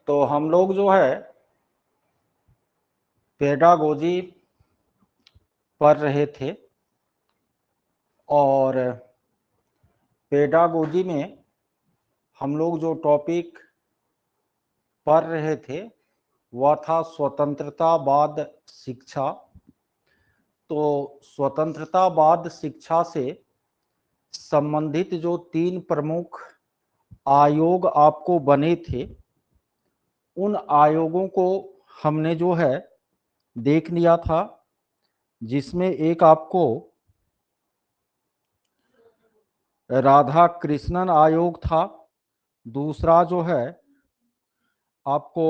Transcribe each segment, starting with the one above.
तो हम लोग जो है पेडागोजी पढ़ रहे थे और पेडागोजी में हम लोग जो टॉपिक पढ़ रहे थे वह था स्वतंत्रतावाद शिक्षा। तो स्वतंत्रतावाद शिक्षा से संबंधित जो 3 प्रमुख आयोग आपको बने थे उन आयोगों को हमने जो है देख लिया था, जिसमें एक आपको राधा कृष्णन आयोग था, दूसरा जो है आपको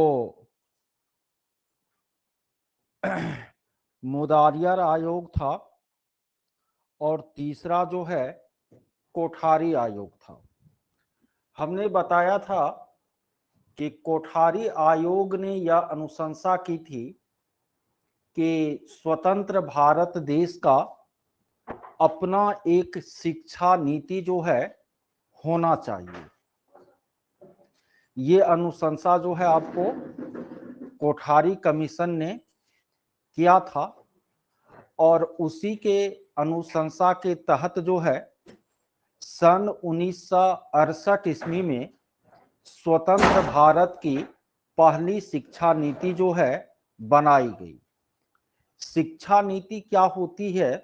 मुदालियार आयोग था और तीसरा जो है कोठारी आयोग था। हमने बताया था कि कोठारी आयोग ने यह अनुशंसा की थी कि स्वतंत्र भारत देश का अपना एक शिक्षा नीति जो है होना चाहिए। ये अनुशंसा जो है आपको कोठारी कमीशन ने किया था और उसी के अनुशंसा के तहत जो है सन 1968 ईस्वी में स्वतंत्र भारत की पहली शिक्षा नीति जो है बनाई गई। शिक्षा नीति क्या होती है?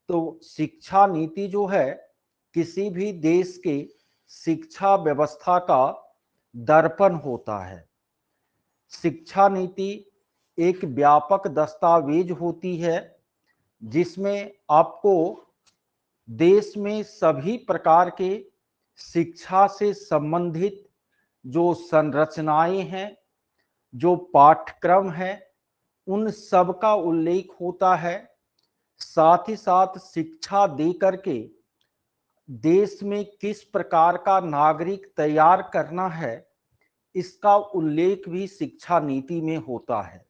तो शिक्षा नीति जो है किसी भी देश के शिक्षा व्यवस्था का दर्पण होता है। शिक्षा नीति एक व्यापक दस्तावेज होती है जिसमें आपको देश में सभी प्रकार के शिक्षा से संबंधित जो संरचनाएं हैं, जो पाठ्यक्रम है, उन सब का उल्लेख होता है। साथ ही साथ शिक्षा दे करके देश में किस प्रकार का नागरिक तैयार करना है, इसका उल्लेख भी शिक्षा नीति में होता है।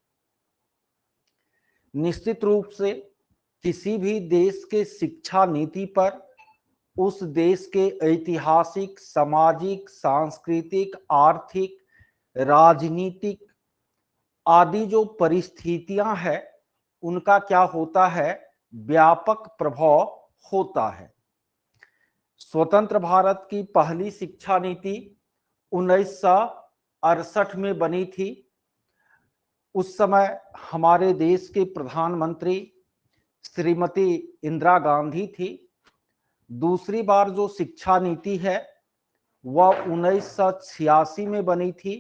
निश्चित रूप से किसी भी देश के शिक्षा नीति पर उस देश के ऐतिहासिक, सामाजिक, सांस्कृतिक, आर्थिक, राजनीतिक आदि जो परिस्थितियां हैं उनका क्या होता है, व्यापक प्रभाव होता है। स्वतंत्र भारत की पहली शिक्षा नीति 1968 में बनी थी। उस समय हमारे देश के प्रधानमंत्री श्रीमती इंदिरा गांधी थी। दूसरी बार जो शिक्षा नीति है वह 1986 में बनी थी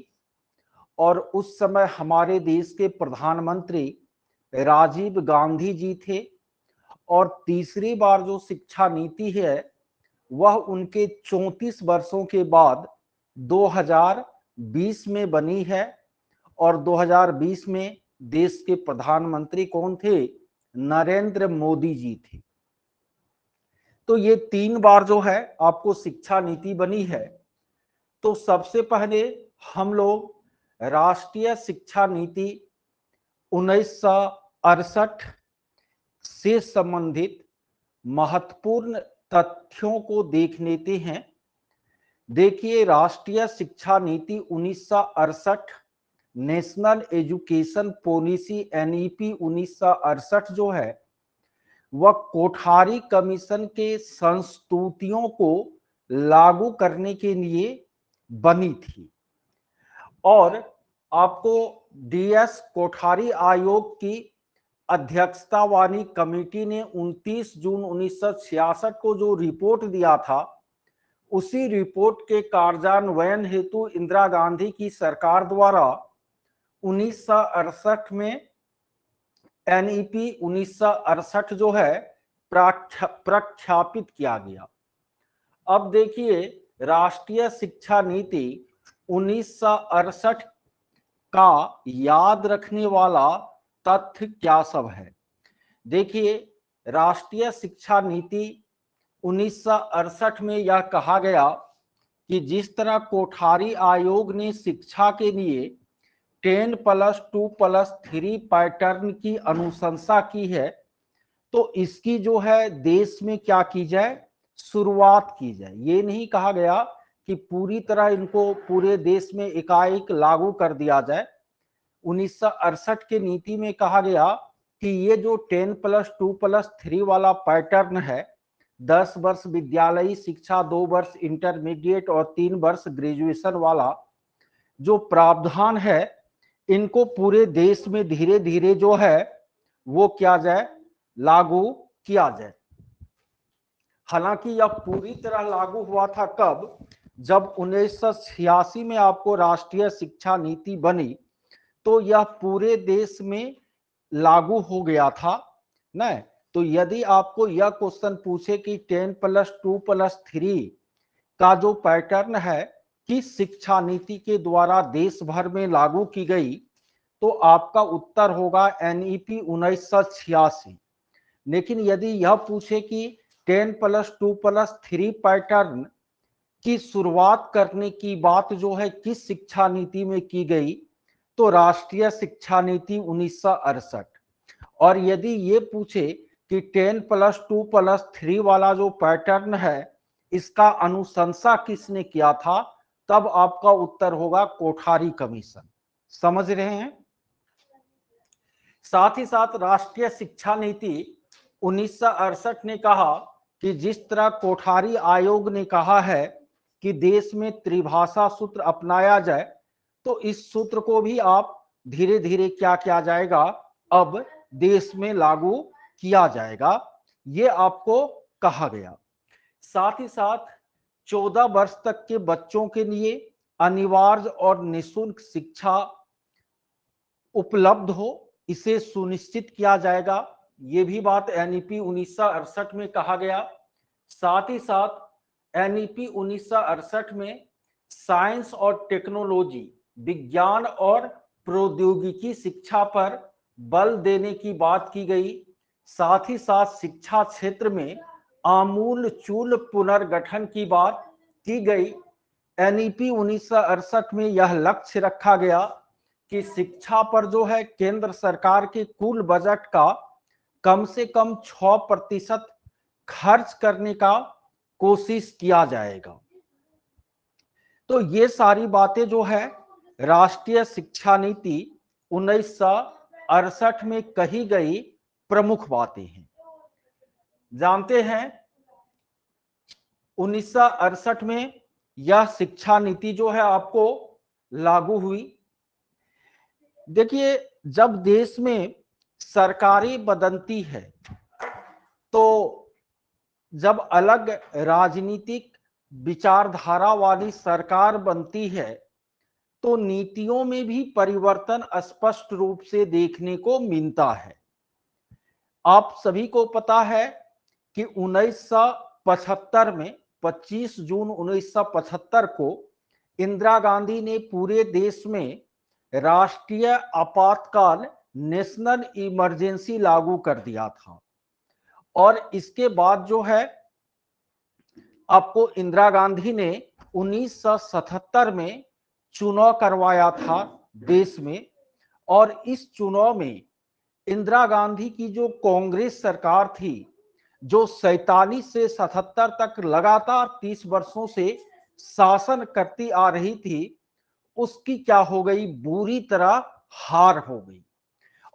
और उस समय हमारे देश के प्रधानमंत्री राजीव गांधी जी थे। और तीसरी बार जो शिक्षा नीति है वह उनके 34 वर्षों के बाद 2020 में बनी है और 2020 में देश के प्रधानमंत्री कौन थे? नरेंद्र मोदी जी थे। तो ये 3 बार जो है आपको शिक्षा नीति बनी है। तो सबसे पहले हम लोग राष्ट्रीय शिक्षा नीति 1968 से संबंधित महत्वपूर्ण तथ्यों को देख लेते हैं। देखिए, राष्ट्रीय शिक्षा नीति 1968 नेशनल एजुकेशन पॉलिसी एनईपी 1968 जो है वह कोठारी कमीशन के संस्तुतियों को लागू करने के लिए बनी थी और आपको डीएस कोठारी आयोग की अध्यक्षता वाली कमेटी ने 29 जून 1966 को जो रिपोर्ट दिया था उसी रिपोर्ट के कार्यान्वयन हेतु इंदिरा गांधी की सरकार द्वारा 1968 में एनईपी 1968 जो है प्रख्यापित किया गया। अब देखिए, राष्ट्रीय शिक्षा नीति 1968 का याद रखने वाला तथ्य क्या सब है। देखिए, राष्ट्रीय शिक्षा नीति 1968 में यह कहा गया कि जिस तरह कोठारी आयोग ने शिक्षा के लिए 10+2+3 पैटर्न की अनुशंसा की है, तो इसकी जो है देश में क्या की जाए, शुरुआत की जाए। ये नहीं कहा गया कि पूरी तरह इनको पूरे देश में एकाएक लागू कर दिया जाए। 1968 के नीति में कहा गया कि ये जो 10+2+3 वाला पैटर्न है, 10 वर्ष विद्यालयी शिक्षा, 2 वर्ष इंटरमीडिएट और 3 वर्ष ग्रेजुएशन वाला जो प्रावधान है, इनको पूरे देश में धीरे धीरे जो है वो किया जाए, लागू किया जाए। हालांकि यह पूरी तरह लागू हुआ था कब, जब 1986 में आपको राष्ट्रीय शिक्षा नीति बनी, तो यह पूरे देश में लागू हो गया था ना। तो यदि आपको यह क्वेश्चन पूछे कि 10+2+3 का जो पैटर्न है किस शिक्षा नीति के द्वारा देश भर में लागू की गई, तो आपका उत्तर होगा एनईपी 1986। लेकिन यदि यह पूछे कि 10+2+3 पैटर्न की शुरुआत करने की बात जो है किस शिक्षा नीति में की गई, तो राष्ट्रीय शिक्षा नीति 1968। और यदि ये पूछे कि 10+2+3 वाला जो पैटर्न है इसका अनुशंसा किसने किया था, तब आपका उत्तर होगा कोठारी कमीशन। समझ रहे हैं? साथ ही साथ राष्ट्रीय शिक्षा नीति 1968 ने कहा कि जिस तरह कोठारी आयोग ने कहा है कि देश में त्रिभाषा सूत्र अपनाया जाए, तो इस सूत्र को भी आप धीरे धीरे क्या किया जाएगा, अब देश में लागू किया जाएगा, ये आपको कहा गया। साथ ही साथ 14 वर्ष तक के बच्चों के लिए अनिवार्य और निःशुल्क शिक्षा उपलब्ध हो, इसे सुनिश्चित किया जाएगा, ये भी बात एनईपी 1968 में कहा गया। साथ ही साथ एनईपी 1968 में साइंस और टेक्नोलॉजी, विज्ञान और प्रौद्योगिकी शिक्षा पर बल देने की बात की गई। साथ ही साथ शिक्षा क्षेत्र में आमूल-चूल पुनर्गठन की बात की गई। एनईपी 1968 में यह लक्ष्य रखा गया कि शिक्षा पर जो है केंद्र सरकार के कुल बजट का कम से कम 6% खर्च करने का कोशिश किया जाएगा। तो ये सारी बातें जो है राष्ट्रीय शिक्षा नीति 1968 में कही गई प्रमुख बातें हैं। जानते हैं 1968 में यह शिक्षा नीति जो है आपको लागू हुई। देखिए, जब देश में सरकारें बदलती है, तो जब अलग राजनीतिक विचारधारा वाली सरकार बनती है, तो नीतियों में भी परिवर्तन स्पष्ट रूप से देखने को मिलता है। आप सभी को पता है कि 1975 में 25 जून 1975 को इंदिरा गांधी ने पूरे देश में राष्ट्रीय आपातकाल, नेशनल इमरजेंसी लागू कर दिया था। और इसके बाद जो है आपको इंदिरा गांधी ने 1977 में चुनाव करवाया था देश में, और इस चुनाव में इंदिरा गांधी की जो कांग्रेस सरकार थी, जो 47 से 77 तक लगातार 30 वर्षों से शासन करती आ रही थी, उसकी क्या हो गई, बुरी तरह हार हो गई।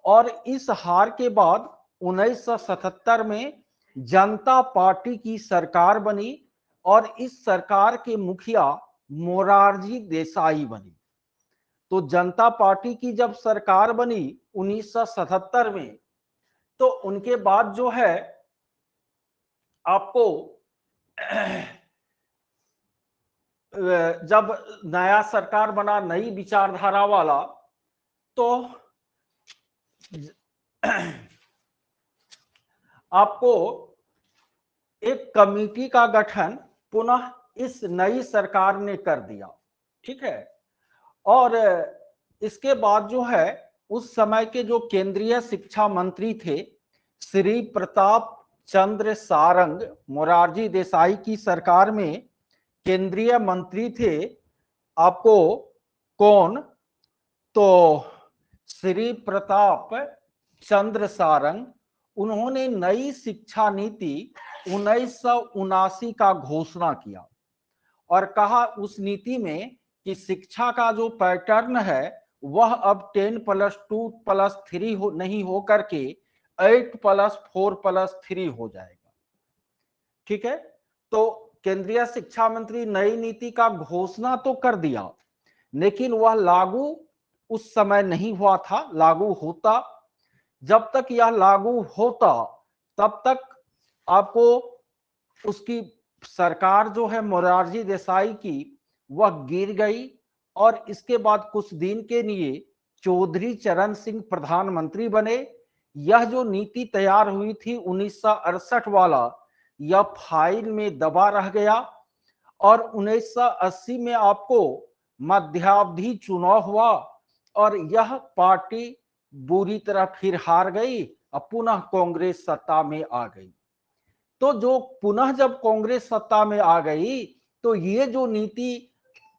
और इस हार के बाद 1977 में जनता पार्टी की सरकार बनी, और इस सरकार के मुखिया मोरारजी देसाई बने। तो जनता पार्टी की जब सरकार बनी 1977 में, तो उनके बाद जो है आपको जब नया सरकार बना, नई विचारधारा वाला, तो आपको एक कमेटी का गठन पुनः इस नई सरकार ने कर दिया। ठीक है। और इसके बाद जो है उस समय के जो केंद्रीय शिक्षा मंत्री थे श्री प्रताप चंद्र सारंग मोरारजी देसाई की सरकार में केंद्रीय मंत्री थे। आपको कौन? तो श्री प्रताप चंद्र सारंग, उन्होंने नई शिक्षा नीति 1979 का घोषणा किया और कहा उस नीति में कि शिक्षा का जो पैटर्न है वह अब 10+2+3 नहीं हो करके 8+4+3 हो जाएगा। ठीक है, तो केंद्रीय शिक्षा मंत्री नई नीति का घोषणा तो कर दिया, लेकिन वह लागू उस समय नहीं हुआ था। लागू होता, जब तक यह लागू होता तब तक आपको उसकी सरकार जो है मोरारजी देसाई की वह गिर गई और इसके बाद कुछ दिन के लिए चौधरी चरण सिंह प्रधानमंत्री बने। यह जो नीति तैयार हुई थी 1968 वाला, यह फाइल में दबा रह गया और 1980 में आपको मध्यावधि चुनाव हुआ और यह पार्टी बुरी तरह फिर हार गई और पुनः कांग्रेस सत्ता में आ गई। तो जो पुनः जब कांग्रेस सत्ता में आ गई तो ये जो नीति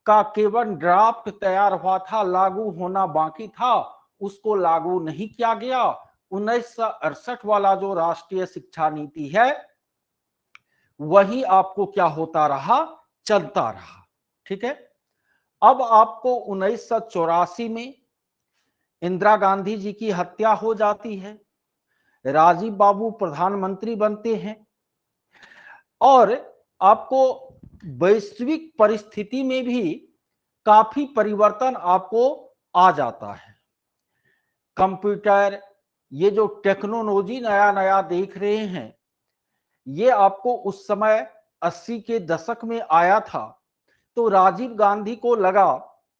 का केवल ड्राफ्ट तैयार हुआ था, लागू होना बाकी था, उसको लागू नहीं किया गया। 1968 वाला जो राष्ट्रीय शिक्षा नीति है वही आपको क्या होता रहा, चलता रहा। ठीक है, अब आपको 1984 में इंदिरा गांधी जी की हत्या हो जाती है, राजीव बाबू प्रधानमंत्री बनते हैं और आपको वैश्विक परिस्थिति में भी काफी परिवर्तन आपको आ जाता है। कंप्यूटर, ये जो टेक्नोलॉजी नया नया देख रहे हैं, ये आपको उस समय 80 के दशक में आया था। तो राजीव गांधी को लगा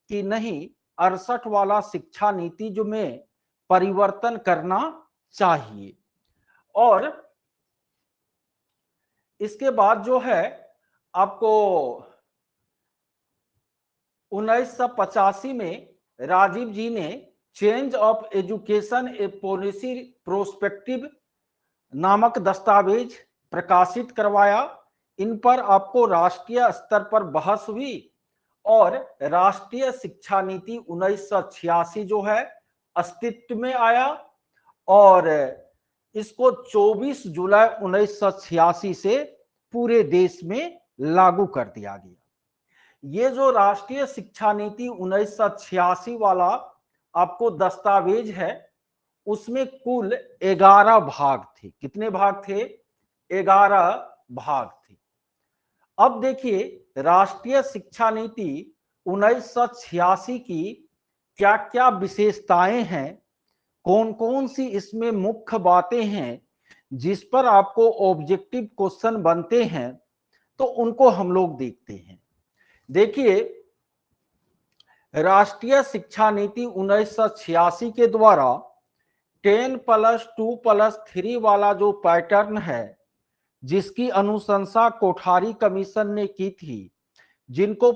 कि नहीं, 68 वाला शिक्षा नीति जो में परिवर्तन करना चाहिए। और इसके बाद जो है आपको 1985 में राजीव जी ने change of education A policy prospective नामक दस्तावेज प्रकाशित करवाया। इन पर आपको राष्ट्रीय स्तर पर बहस हुई और राष्ट्रीय शिक्षा नीति 1986 जो है अस्तित्व में आया और इसको 24 जुलाई 1986 से पूरे देश में लागू कर दिया गया। ये जो राष्ट्रीय शिक्षा नीति 1986 वाला आपको दस्तावेज है, उसमें कुल 11 भाग थे। कितने भाग थे? 11 भाग थे। अब देखिए राष्ट्रीय शिक्षा नीति 1986 की क्या क्या विशेषताएं हैं, कौन कौन सी इसमें मुख्य बातें हैं जिस पर आपको ऑब्जेक्टिव क्वेश्चन बनते हैं, तो उनको हम लोग देखते हैं। देखिए राष्ट्रीय शिक्षा नीति 1986 के द्वारा 10+2+3 वाला जो पैटर्न है, जिसकी अनुशंसा कोठारी कमीशन ने की थी, जिनको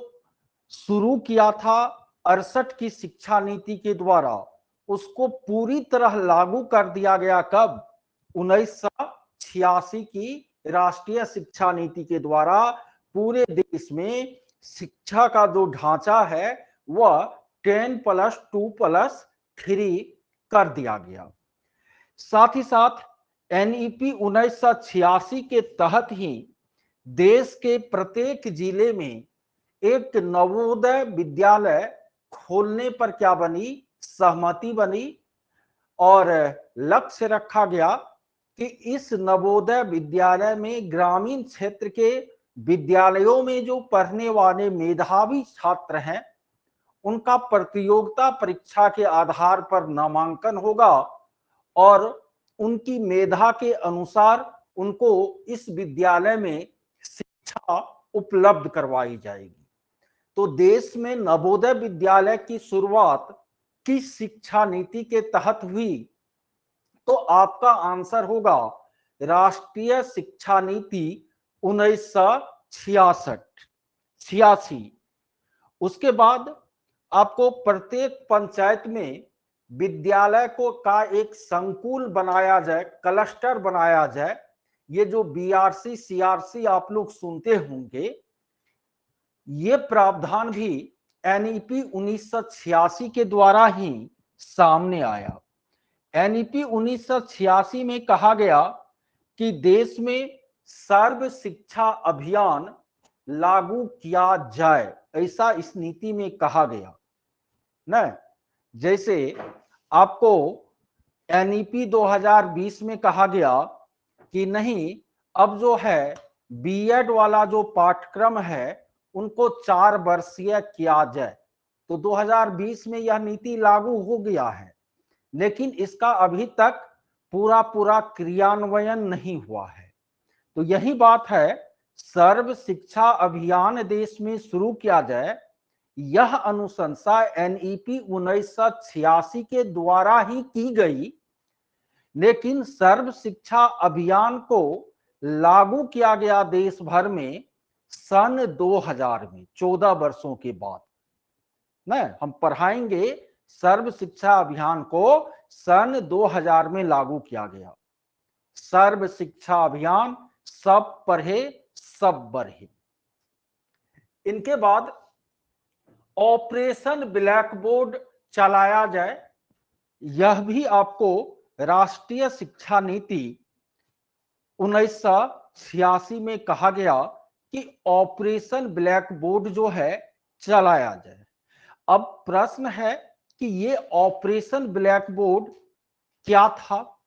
शुरू किया था 68 की शिक्षा नीति के द्वारा, उसको पूरी तरह लागू कर दिया गया। कब? 1986 की राष्ट्रीय शिक्षा नीति के द्वारा पूरे देश में शिक्षा का जो ढांचा है वह 10+2+3 कर दिया गया। साथ ही साथ एनईपी 1986 के तहत ही देश के प्रत्येक जिले में एक नवोदय विद्यालय खोलने पर क्या बनी? सहमति बनी और लक्ष्य रखा गया कि इस नवोदय विद्यालय में ग्रामीण क्षेत्र के विद्यालयों में जो पढ़ने वाले मेधावी छात्र हैं उनका प्रतियोगिता परीक्षा के आधार पर नामांकन होगा और उनकी मेधा के अनुसार उनको इस विद्यालय में शिक्षा उपलब्ध करवाई जाएगी। तो देश में नवोदय विद्यालय की शुरुआत किस शिक्षा नीति के तहत हुई? तो आपका आंसर होगा राष्ट्रीय शिक्षा नीति 1986। उसके बाद आपको प्रत्येक पंचायत में विद्यालय को का एक संकुल बनाया जाए, क्लस्टर बनाया जाए। ये जो बीआरसी सीआरसी आप लोग सुनते होंगे, ये प्रावधान भी एनईपी 1986 के द्वारा ही सामने आया। एनईपी 1986 में कहा गया कि देश में सर्व शिक्षा अभियान लागू किया जाए, ऐसा इस नीति में कहा गया न। जैसे आपको एनईपी 2020 में कहा गया कि नहीं, अब जो है बीएड वाला जो पाठ्यक्रम है उनको 4 वर्षीय किया जाए। तो 2020 में यह नीति लागू हो गया है, लेकिन इसका अभी तक पूरा क्रियान्वयन नहीं हुआ है। तो यही बात है, सर्व शिक्षा अभियान देश में शुरू किया जाए, यह अनुशंसा एनईपी 1986 के द्वारा ही की गई। लेकिन सर्व शिक्षा अभियान को लागू किया गया देश भर में सन 2000 में, 14 वर्षों के बाद। न हम पढ़ाएंगे, सर्व शिक्षा अभियान को सन 2000 में लागू किया गया। सर्व शिक्षा अभियान, सब पढ़े सब बढ़े। इनके बाद ऑपरेशन ब्लैक बोर्ड चलाया जाए। यह भी आपको राष्ट्रीय शिक्षा नीति 1986 में कहा गया कि ऑपरेशन ब्लैक बोर्ड जो है चलाया जाए। अब प्रश्न है कि ये ऑपरेशन ब्लैक बोर्ड क्या था?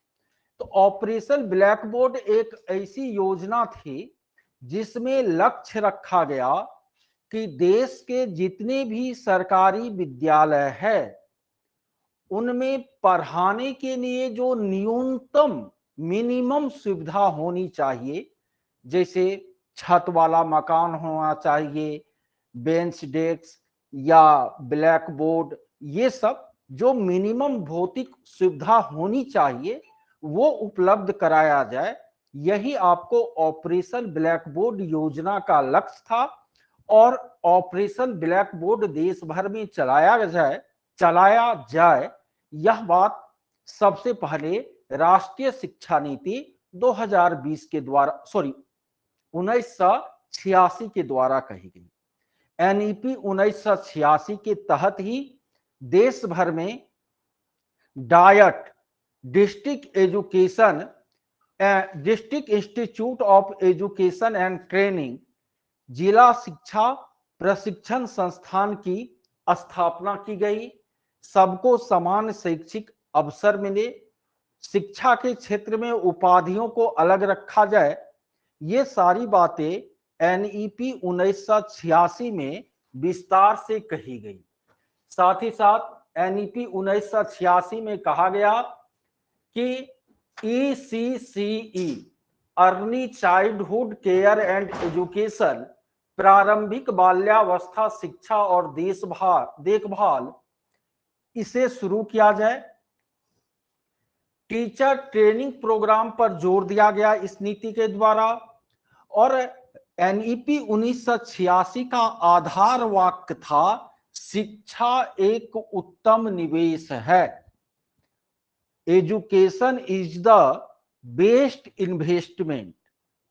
तो ऑपरेशन ब्लैक बोर्ड एक ऐसी योजना थी जिसमें लक्ष्य रखा गया कि देश के जितने भी सरकारी विद्यालय है उनमें पढ़ाने के लिए जो न्यूनतम मिनिमम सुविधा होनी चाहिए, जैसे छत वाला मकान होना चाहिए, बेंच डेस्क या ब्लैक बोर्ड, ये सब जो मिनिमम भौतिक सुविधा होनी चाहिए वो उपलब्ध कराया जाए। यही आपको ऑपरेशन ब्लैक बोर्ड योजना का लक्ष्य था। और ऑपरेशन ब्लैक बोर्ड देश भर में चलाया जाए, यह बात सबसे पहले राष्ट्रीय शिक्षा नीति 2020 के द्वारा 1986 के द्वारा कही गई। एनईपी 1986 के तहत ही देश भर में diet, district institute of education and training, जिला शिक्षा प्रशिक्षण संस्थान की स्थापना की गई। सबको समान शैक्षिक अवसर मिले, शिक्षा के क्षेत्र में उपाधियों को अलग रखा जाए, ये सारी बातें एनईपी 1986 में विस्तार से कही गई। साथ ही साथ एनईपी 1986 में कहा गया कि ECCE, early childhood care and education, प्रारंभिक बाल्यावस्था शिक्षा और देखभाल, इसे शुरू किया जाए। टीचर ट्रेनिंग प्रोग्राम पर जोर दिया गया इस नीति के द्वारा। और एनईपी 1986 का आधार वाक्य था, शिक्षा एक उत्तम निवेश है। Education is the best investment.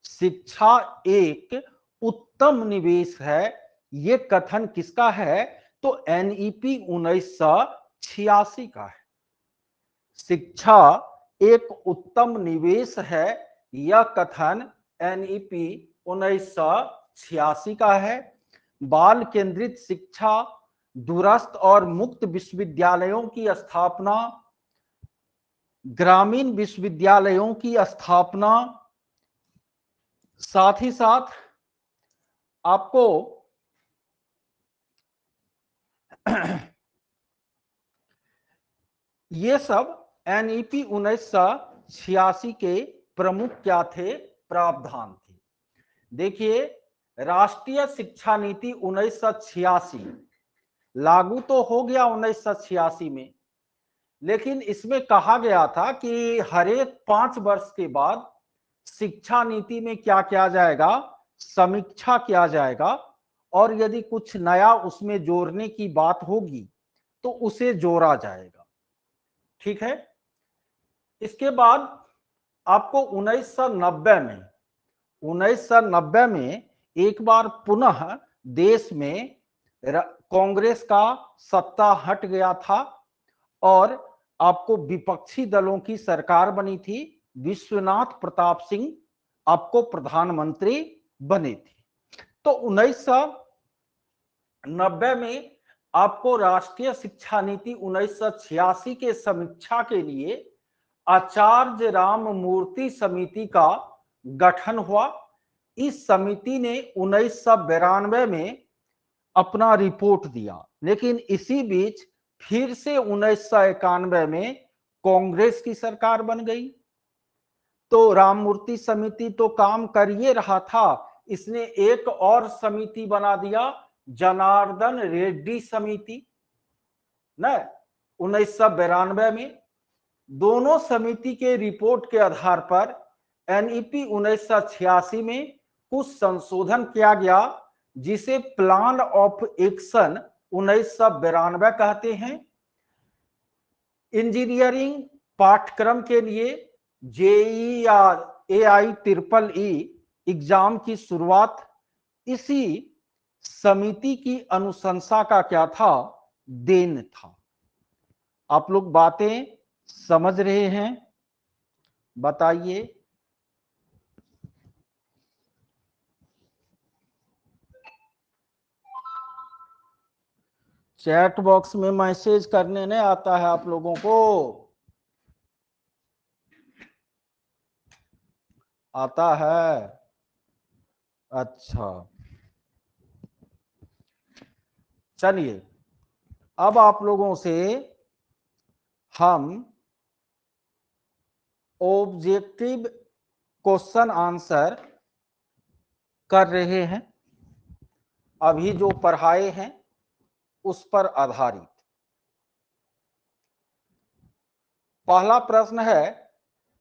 शिक्षा एक उत्तम निवेश है। ये कथन किसका है? तो एनईपी 1986 का है। शिक्षा एक उत्तम निवेश है, यह कथन एनईपी 1986 का है। बाल केंद्रित शिक्षा, दूरस्थ और मुक्त विश्वविद्यालयों की स्थापना, ग्रामीण विश्वविद्यालयों की स्थापना, साथ ही साथ आपको ये सब एनईपी 1986 के प्रमुख क्या थे? प्रावधान थे। देखिए, राष्ट्रीय शिक्षा नीति 1986 लागू तो हो गया 1986 में, लेकिन इसमें कहा गया था कि हर एक 5 वर्ष के बाद शिक्षा नीति में क्या किया जाएगा? समीक्षा किया जाएगा, और यदि कुछ नया उसमें जोड़ने की बात होगी तो उसे जोड़ा जाएगा। ठीक है। इसके बाद आपको 1990 में एक बार पुनः देश में कांग्रेस का सत्ता हट गया था और आपको विपक्षी दलों की सरकार बनी थी। विश्वनाथ प्रताप सिंह आपको प्रधानमंत्री बने थे। तो 1990 में आपको राष्ट्रीय शिक्षा नीति 1986 के समीक्षा के लिए आचार्य राममूर्ति समिति का गठन हुआ। इस समिति ने 1992 में अपना रिपोर्ट दिया, लेकिन इसी बीच फिर से 1991 में कांग्रेस की सरकार बन गई। तो राममूर्ति समिति तो काम कर ही रहा था, इसने एक और समिति बना दिया, जनार्दन रेड्डी समिति न 1992 में। दोनों समिति के रिपोर्ट के आधार पर एनईपी 1986 में कुछ संशोधन किया गया, जिसे प्लान ऑफ एक्शन 1992 कहते हैं। इंजीनियरिंग पाठ्यक्रम के लिए जेई या AIEEE एग्जाम की शुरुआत इसी समिति की अनुशंसा का क्या था, देन था। आप लोग बातें समझ रहे हैं? बताइए। चैट बॉक्स में मैसेज करने नहीं आता है आप लोगों को? आता है? अच्छा, चलिए अब आप लोगों से हम ऑब्जेक्टिव क्वेश्चन आंसर कर रहे हैं। अभी जो पढ़ाए हैं उस पर आधारित। पहला प्रश्न है,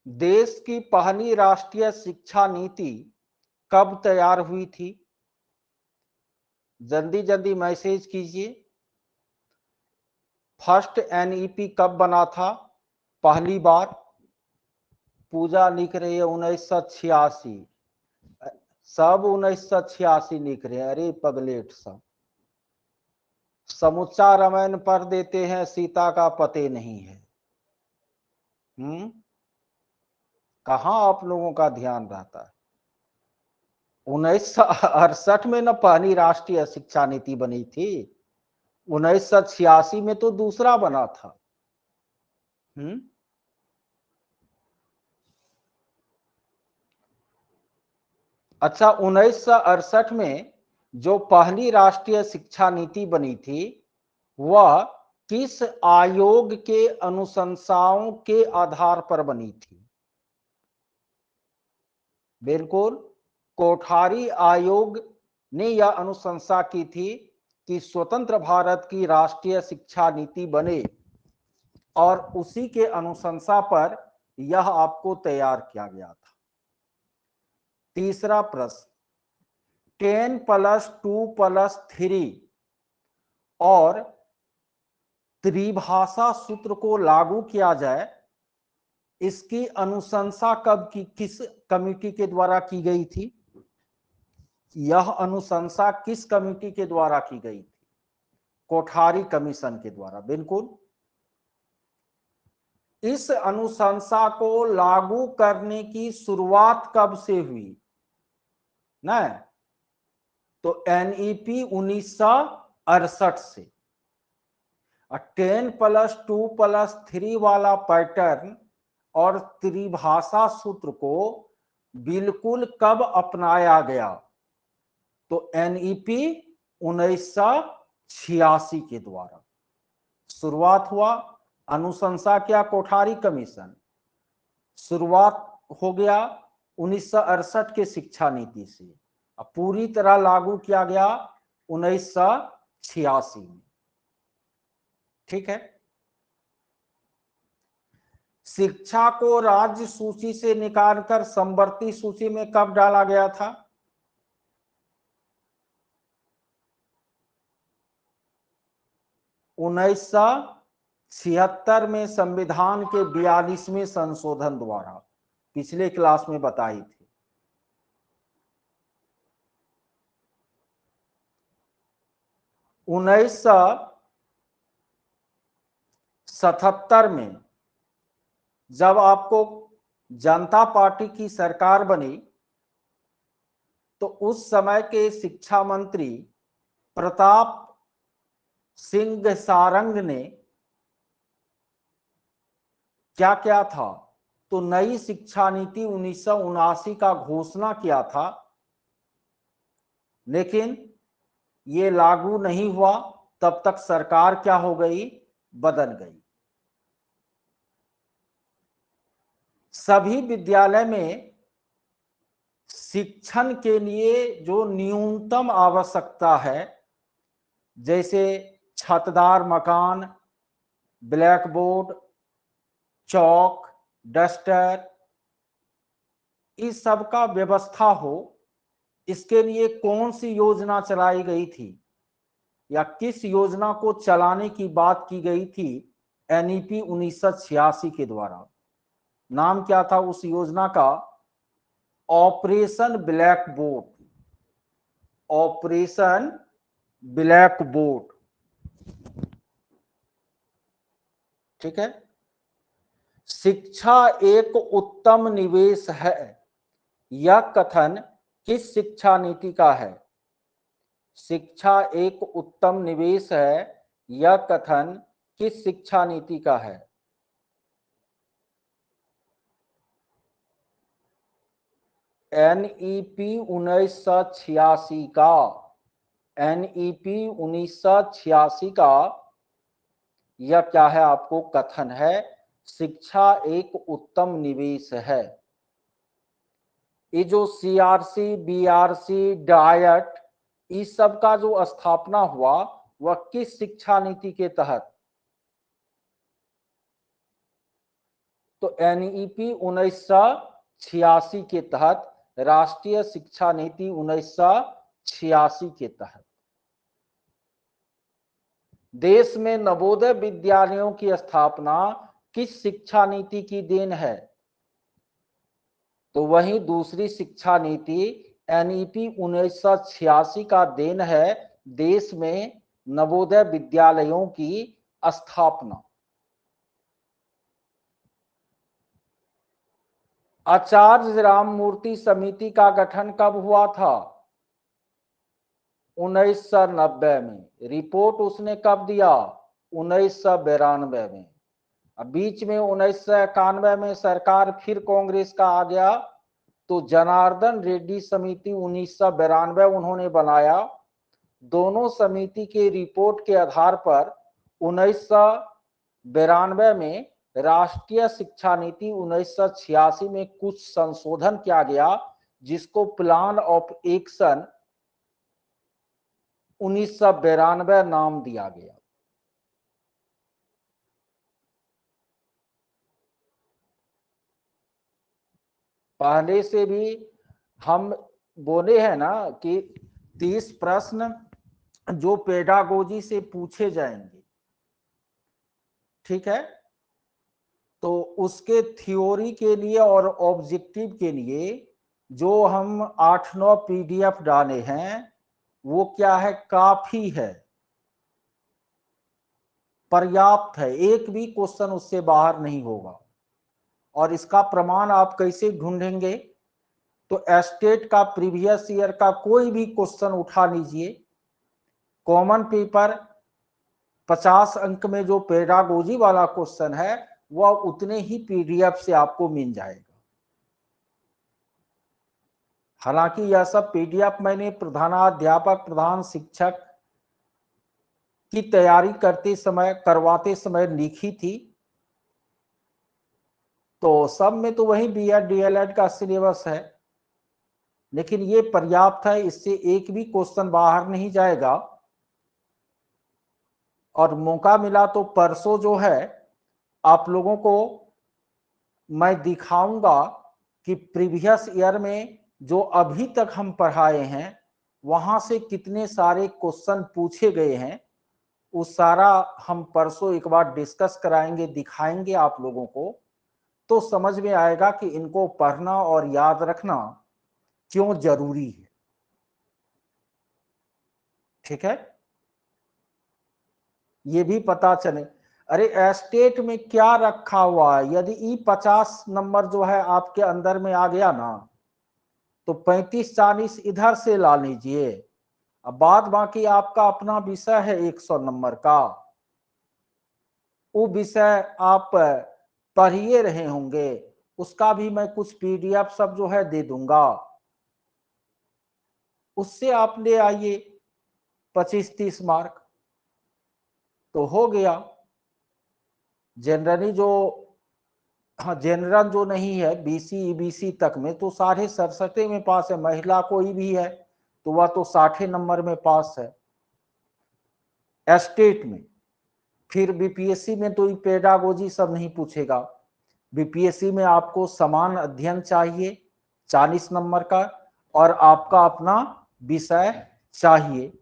देश की पहली राष्ट्रीय शिक्षा नीति कब तैयार हुई थी? जल्दी जल्दी मैसेज कीजिए। फर्स्ट एनईपी कब बना था पहली बार? पूजा लिख रही है 1986, सब 1986 लिख रहे हैं। अरे पगलेट सब, समुच्चा रामायण पढ़ देते हैं, सीता का पते नहीं है। कहां आप लोगों का ध्यान रहता है? 1968 में ना पहली राष्ट्रीय शिक्षा नीति बनी थी, 1986 में तो दूसरा बना था। अच्छा, 1968 में जो पहली राष्ट्रीय शिक्षा नीति बनी थी वह किस आयोग के अनुशंसाओं के आधार पर बनी थी? बिल्कुल, कोठारी आयोग ने यह अनुशंसा की थी कि स्वतंत्र भारत की राष्ट्रीय शिक्षा नीति बने, और उसी के अनुशंसा पर यह आपको तैयार किया गया था। तीसरा प्रश्न, 10+2+3 और त्रिभाषा सूत्र को लागू किया जाए, इसकी अनुशंसा कब की, किस कमिटी के द्वारा की गई थी? यह अनुशंसा किस कमिटी के द्वारा की गई थी? कोठारी कमीशन के द्वारा। बिल्कुल। इस अनुशंसा को लागू करने की शुरुआत कब से हुई? ना तो एनईपी 1968 से। 10+2+3 वाला पैटर्न और त्रिभाषा सूत्र को बिल्कुल कब अपनाया गया? तो एनईपी 1986 के द्वारा शुरुआत हुआ। अनुशंसा क्या? कोठारी कमीशन। शुरुआत हो गया 1968 के शिक्षा नीति से, अब पूरी तरह लागू किया गया 1986 में। ठीक है। शिक्षा को राज्य सूची से निकालकर समवर्ती सूची में कब डाला गया था? 1986 76 में संविधान के 42वें संशोधन द्वारा, पिछले क्लास में बताई थी। 1977 में जब आपको जनता पार्टी की सरकार बनी तो उस समय के शिक्षा मंत्री प्रताप सिंह सारंग ने क्या किया था, तो नई शिक्षा नीति 1979 का घोषणा किया था, लेकिन ये लागू नहीं हुआ। तब तक सरकार क्या हो गई, बदल गई। सभी विद्यालय में शिक्षण के लिए जो न्यूनतम आवश्यकता है, जैसे छतदार मकान, ब्लैक बोर्ड, चौक, डस्टर, इस सब का व्यवस्था हो, इसके लिए कौन सी योजना चलाई गई थी या किस योजना को चलाने की बात की गई थी? एनईपी 1986 के द्वारा। नाम क्या था उस योजना का? Operation black board. Operation black board, ठीक है। शिक्षा एक उत्तम निवेश है, यह कथन किस शिक्षा नीति का है? शिक्षा एक उत्तम निवेश है, यह कथन किस शिक्षा नीति का है? एनईपी 1986 का। एनईपी 1986 का यह क्या है? आपको कथन है, शिक्षा एक उत्तम निवेश है। ये जो सीआरसी, बीआरसी, डायट, इस सब का जो स्थापना हुआ वह किस शिक्षा नीति के तहत? तो एनईपी 1986 के तहत, राष्ट्रीय शिक्षा नीति 1986 के तहत। देश में नवोदय विद्यालयों की स्थापना किस शिक्षा नीति की देन है? तो वही दूसरी शिक्षा नीति एनईपी 1986 का देन है, देश में नवोदय विद्यालयों की स्थापना। आचार्य राममूर्ति समिति का गठन कब हुआ था? 1990 में। रिपोर्ट उसने कब दिया? 1992 में। अब बीच में 1991 में सरकार फिर कांग्रेस का आ गया, तो जनार्दन रेड्डी समिति 1992 उन्होंने बनाया। दोनों समिति के रिपोर्ट के आधार पर 1992 में राष्ट्रीय शिक्षा नीति 1986 में कुछ संशोधन किया गया, जिसको प्लान ऑफ एक्शन 1992 नाम दिया गया। पहले से भी हम बोले हैं ना कि 30 प्रश्न जो पेडागोजी से पूछे जाएंगे, ठीक है। तो उसके थ्योरी के लिए और ऑब्जेक्टिव के लिए जो हम 8-9 पीडीएफ डाले हैं, वो क्या है, काफी है, पर्याप्त है। एक भी क्वेश्चन उससे बाहर नहीं होगा। और इसका प्रमाण आप कैसे ढूंढेंगे? तो एस्टेट का प्रीवियस ईयर का कोई भी क्वेश्चन उठा लीजिए, कॉमन पेपर 50 अंक में जो पेडागोजी वाला क्वेश्चन है वह उतने ही पीडीएफ से आपको मिल जाएगा। हालांकि यह सब पीडीएफ मैंने प्रधानाध्यापक, प्रधान शिक्षक की तैयारी करवाते समय लिखी थी, तो सब में तो वही बीएड डीएलएड का सिलेबस है, लेकिन ये पर्याप्त है, इससे एक भी क्वेश्चन बाहर नहीं जाएगा। और मौका मिला तो परसों जो है आप लोगों को मैं दिखाऊंगा कि प्रीवियस ईयर में जो अभी तक हम पढ़ाए हैं वहां से कितने सारे क्वेश्चन पूछे गए हैं। वो सारा हम परसों एक बार डिस्कस कराएंगे, दिखाएंगे आप लोगों को, तो समझ में आएगा कि इनको पढ़ना और याद रखना क्यों जरूरी है। ठीक है, ये भी पता चले। अरे एस्टेट में क्या रखा हुआ है, यदि E50 नंबर जो है आपके अंदर में आ गया ना, तो 35-40 इधर से ला लीजिए। अब बाद बाकी आपका अपना विषय है 100 नंबर का, वो विषय आप पढ़िए रहे होंगे, उसका भी मैं कुछ PDF सब जो है दे दूंगा, उससे आप ले आइए 25-30 मार्क तो हो गया। जनरली जो, हाँ जनरल जो नहीं है BC EBC तक में तो 67 में पास है, महिला कोई भी है तो वह तो 60 नंबर में पास है एस्टेट में। फिर BPSC में तो पेडागोजी सब नहीं पूछेगा, BPSC में आपको समान अध्ययन चाहिए 40 नंबर का, और आपका अपना विषय चाहिए।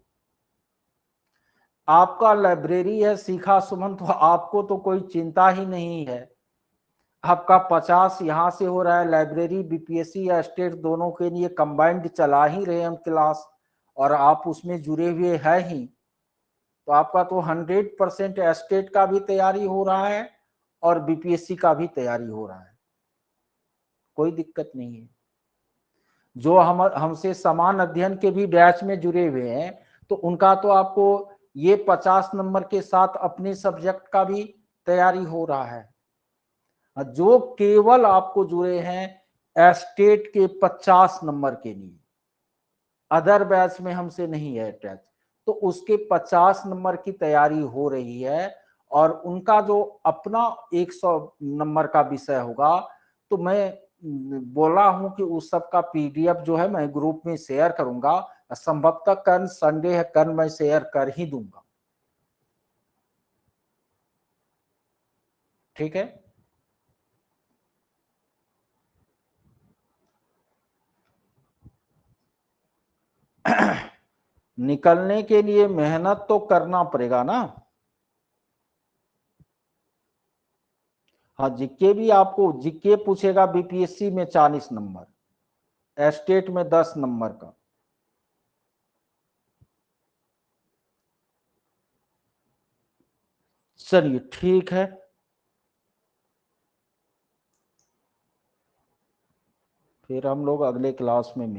आपका लाइब्रेरी है सीखा सुमन, तो आपको तो कोई चिंता ही नहीं है। आपका 50 यहाँ से हो रहा है, लाइब्रेरी BPSC या स्टेट दोनों के लिए कंबाइंड चला ही रहे हम क्लास, और आप उसमें जुड़े हुए हैं ही, तो आपका तो 100% स्टेट का भी तैयारी हो रहा है और BPSC का भी तैयारी हो रहा है, कोई दिक्कत नहीं है। जो हमसे समान अध्ययन के भी बैच में जुड़े हुए हैं, तो उनका तो आपको ये 50 नंबर के साथ अपने सब्जेक्ट का भी तैयारी हो रहा है। जो केवल आपको जुड़े हैं स्टेट के 50 नंबर के लिए, अदर बैच में हमसे नहीं है अटैच, तो उसके 50 नंबर की तैयारी हो रही है, और उनका जो अपना 100 नंबर का विषय होगा, तो मैं बोला हूं कि उस सब का PDF जो है मैं ग्रुप में शेयर करूंगा, संभवतः कल संडे है, कल मैं शेयर कर ही दूंगा। ठीक है, निकलने के लिए मेहनत तो करना पड़ेगा ना। हाँ जीके भी आपको, जीके पूछेगा BPSC में 40 नंबर, स्टेट में 10 नंबर का। चलिए ठीक है, फिर हम लोग अगले क्लास में मिलेंगे।